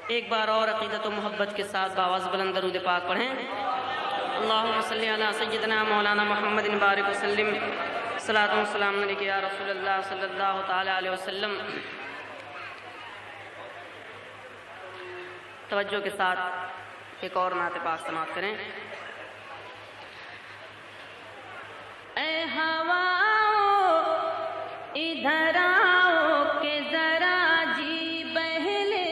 ایک بار اور عقیدت و محبت کے ساتھ باواز بلند درود پاک پڑھیں۔ اللہم صلی علی سیدنا مولانا محمد بارک وسلم، صلاۃ و سلام علیک یا رسول اللہ صلی اللہ تعالی علیہ وسلم۔ توجہ کے ساتھ ایک اور نعت پاک سماعت کریں۔ اے ہواؤ ادھر آؤ کہ ذرا جی بہلے،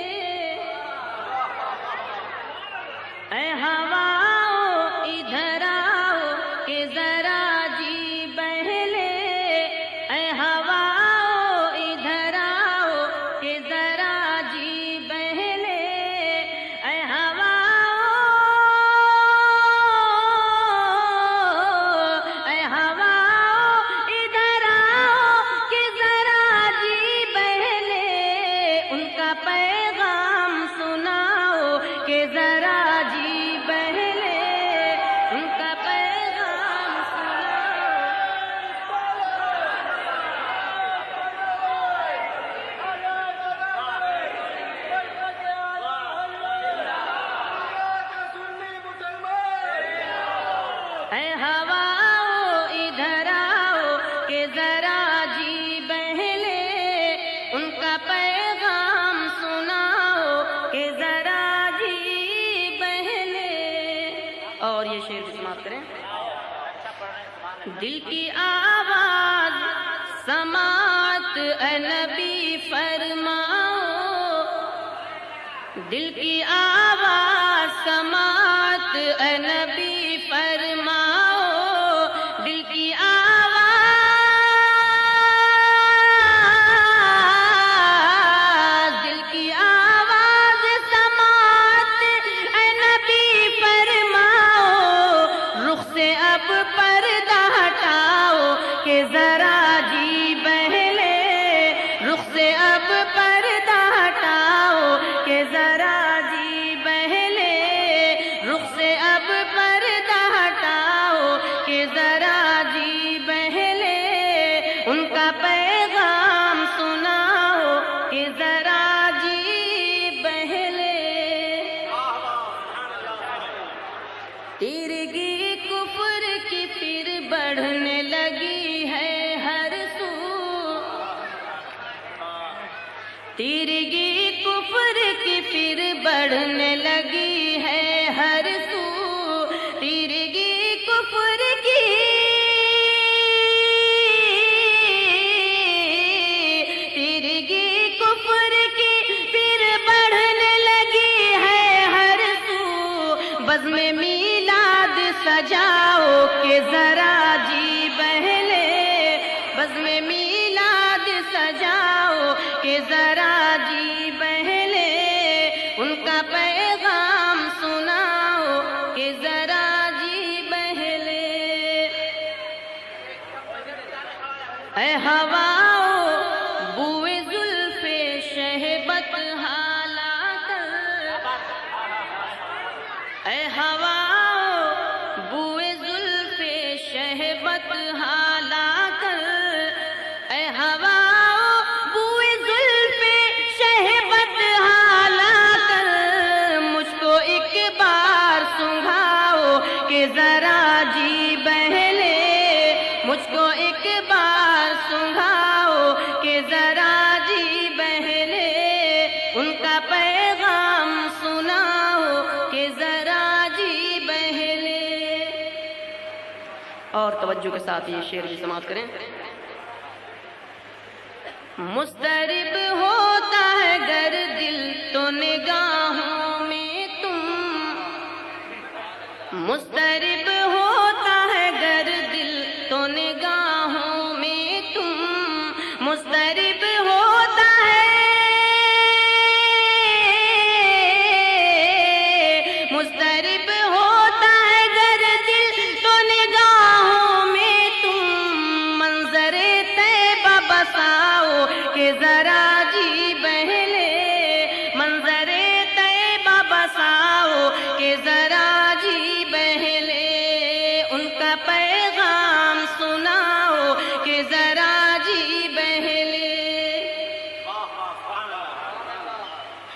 اے ہواؤ ادھر آؤ کہ ذرا جی بہلے، اے ہواؤ ادھر آؤ کہ ذرا جی بہلے، اے پیغام سناؤ کہ ذرا جی بہلے، ان کا پیغام سناؤ۔ اے ہواؤ ادھر آؤ کہ ذرا جی بہلے، ان کا پیغام سناؤ کہ ذرا جی بہلے۔ اور یہ شعر بھی سماعت کریں۔ دل کی آواز سماعت اے نبی فرماؤ، دل کی آواز سماعت اے نبی فرماؤ، دل کی کہ ذرا جی بہلے، رخ سے اب پردہ ہٹاؤ کہ ذرا جی بہلے، رخ سے اب پردہ ہٹاؤ کہ ذرا جی بہلے، ان کا پیغام سناؤ کہ ذرا جی بہلے۔ تیرگی کفر کی پھر بڑھنے لگی ہے ہر سو، تیرگی کفر کی پھر بڑھنے لگی ہے ہر سو، تیرگی کفر کی، تیرگی کفر کی پھر بڑھنے لگی ہے ہر سو، بزم میلاد سجاؤ کہ ذرا جی بہلے، بزم میلاد سجاؤ کہ ذرا جی بہلے، ان کا پیغام سناؤ کہ ذرا جی بہلے۔ اے ہواؤ بوئے زلف شہبت حالا کر، اے ہواؤ بوئے زلف شہبت حالا کر، اے ہواؤ بوئے زلف شہبت حالا کر، مجھ کو ایک بار سنگھاؤ کہ ذرا جی بہلے، مجھ کو ایک بار سنگھاؤ کہ ذرا جی بہلے، ان کا پیغام سناؤ کہ ذرا جی بہلے۔ اور توجہ کے ساتھ یہ شعر بھی سماعت کریں۔ مضطرب ہوتا ہے گر دل تو نگاہوں میں تم، مضطرب ہوتا ہے گر دل تو نگاہوں میں تم، مضطرب ہوتا ہے، مضطرب ہوتا ہے گر دل تو نگاہوں میں تم، منظر طیبہ بساؤ کہ ذرا جی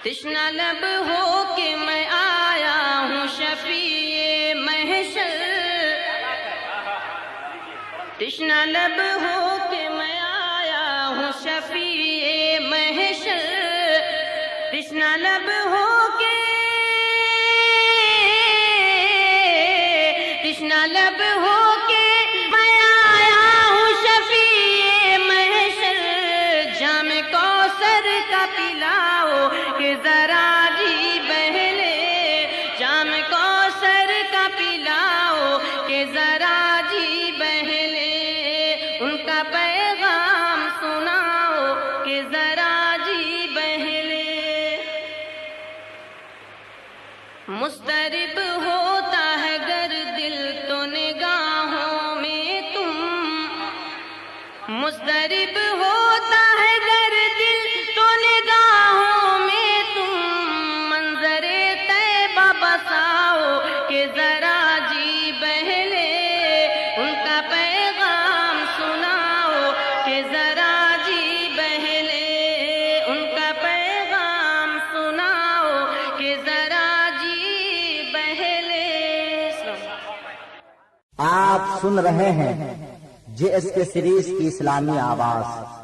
تشنہ لب ہو کے میں آیا ہوں شفیع محشر، تشنہ لب ہو کے میں آیا ہوں شفیع محشر، تشنہ لب ہو کے، تشنہ لب ہو کے میں آیا ہوں شفیع محشر، جام کوثر کا پلاؤ کہ ذرا جی بہلے، جام کوثر کا پلاؤ کہ ذرا جی بہلے، ان کا پیغام سناؤ کہ ذرا جی بہلے۔ مضطرب ہوتا ہے گر دل تو نگاہوں میں تم، مضطرب ہوتا ہے گر دل تو نگاہوں میں تم، منظر طیبہ بساؤ کہ ذرا جی بہلے، ان کا پیغام سناؤ کہ ذرا جی بہلے، ان کا پیغام سناؤ کہ ذرا جی بہلے۔ آپ سن رہے ہیں JSK سیریز کی اسلامی آواز۔